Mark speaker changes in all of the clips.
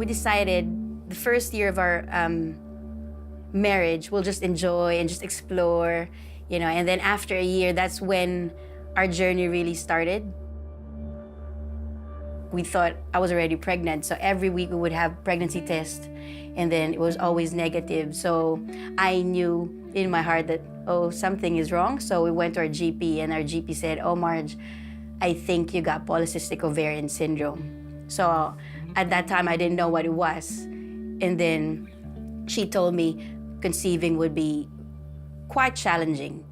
Speaker 1: we decided the first year of our marriage, we'll just enjoy and just explore, you know, and then after a year, that's when our journey really started. We thought I was already pregnant, so every week we would have pregnancy test, and then it was always negative. So I knew in my heart that, oh, something is wrong. So we went to our GP, and our GP said, oh, Marge, I think you got polycystic ovarian syndrome. So at that time, I didn't know what it was. And then she told me conceiving would be quite challenging.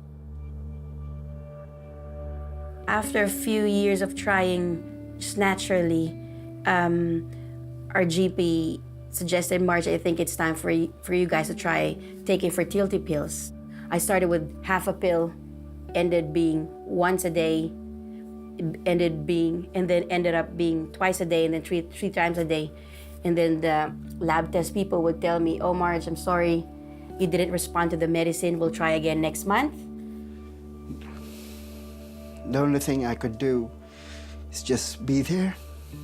Speaker 1: After a few years of trying just naturally, our GP suggested, Marge, I think it's time for you guys to try taking fertility pills. I started with half a pill, ended being once a day, and then ended up being twice a day, and then three times a day. And then the lab test people would tell me, oh, Marge, I'm sorry, you didn't respond to the medicine. We'll try again next month.
Speaker 2: The only thing I could do is just be there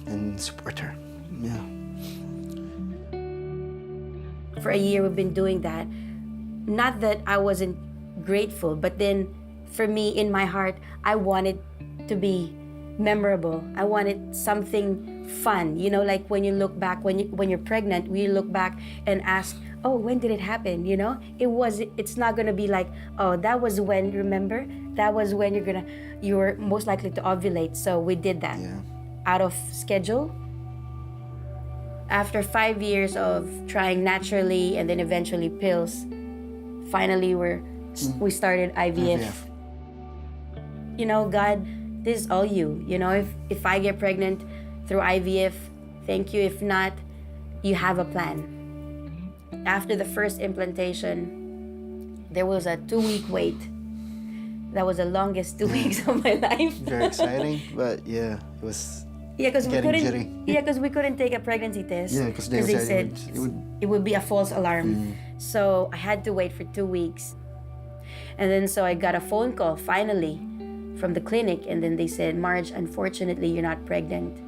Speaker 2: and support her. Yeah.
Speaker 1: For a year, we've been doing that. Not that I wasn't grateful, but then for me, in my heart, I wanted to be memorable. I wanted something fun. You know, like when you look back, when you're pregnant, we look back and ask, oh, when did it happen? You know, it's not gonna be like, oh, that was when, remember? That was when you were most likely to ovulate. So we did that out of schedule. After 5 years of trying naturally and then eventually pills, finally we started IVF. You know, God, this is all you. You know, if I get pregnant through IVF, thank you. If not, you have a plan. After the first implantation, there was a 2-week wait. That was the longest 2 weeks of my life.
Speaker 2: Very exciting, but yeah, it was
Speaker 1: because we couldn't.
Speaker 2: jittery.
Speaker 1: Yeah, because we couldn't take a pregnancy test.
Speaker 2: Yeah, because they
Speaker 1: said it would be a false alarm. So I had to wait for 2 weeks, and then so I got a phone call finally from the clinic, and then they said, Marge, unfortunately, you're not pregnant.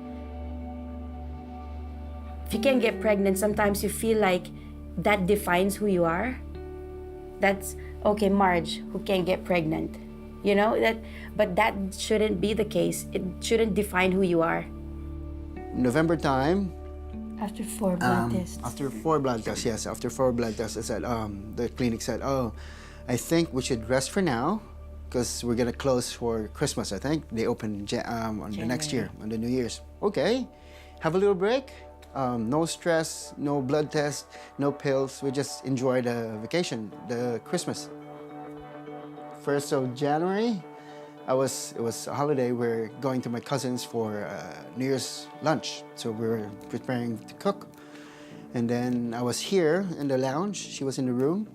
Speaker 1: If you can't get pregnant, sometimes you feel like that defines who you are. That's okay, Marge, who can't get pregnant. You know, but that shouldn't be the case. It shouldn't define who you are.
Speaker 2: November time.
Speaker 1: After 4 blood tests.
Speaker 2: After 4 blood tests, yes. After 4 blood tests, I said, the clinic said, oh, I think we should rest for now because we're going to close for Christmas, I think. They open on the next year, on the New Year's. Okay, have a little break. No stress, no blood test, no pills. We just enjoy the vacation, the Christmas. 1st of January, it was a holiday. We're going to my cousin's for New Year's lunch. So we were preparing to cook. And then I was here in the lounge. She was in the room.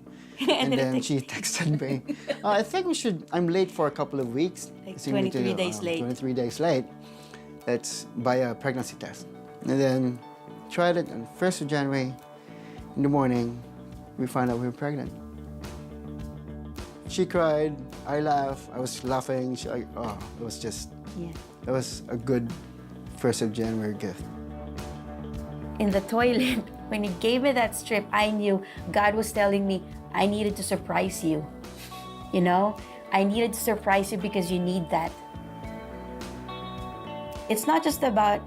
Speaker 2: And then she texted me, I think I'm late for a couple of weeks.
Speaker 1: Like 23 days late.
Speaker 2: 23 days late. Let's buy a pregnancy test. And then tried it on 1st of January. In the morning, we found out we were pregnant. She cried, I laughed, I was laughing. It was just, it was a good 1st of January gift.
Speaker 1: In the toilet, when he gave me that strip, I knew God was telling me I needed to surprise you. You know, I needed to surprise you because you need that. It's not just about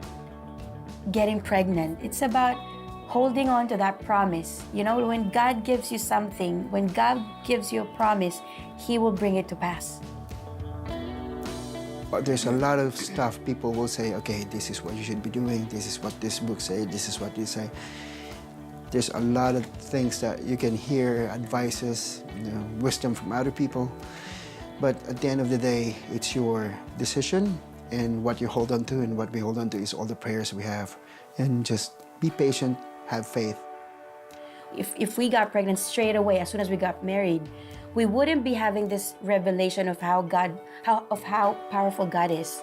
Speaker 1: getting pregnant. It's about holding on to that promise. You know, when God gives you something, when God gives you a promise, He will bring it to pass.
Speaker 2: But there's a lot of stuff people will say, okay, this is what you should be doing, this is what this book says, this is what you say. There's a lot of things that you can hear, advices, you know, wisdom from other people. But at the end of the day, it's your decision, and what you hold on to and what we hold on to is all the prayers we have. And just be patient, have faith.
Speaker 1: If we got pregnant straight away, as soon as we got married, we wouldn't be having this revelation of how powerful God is.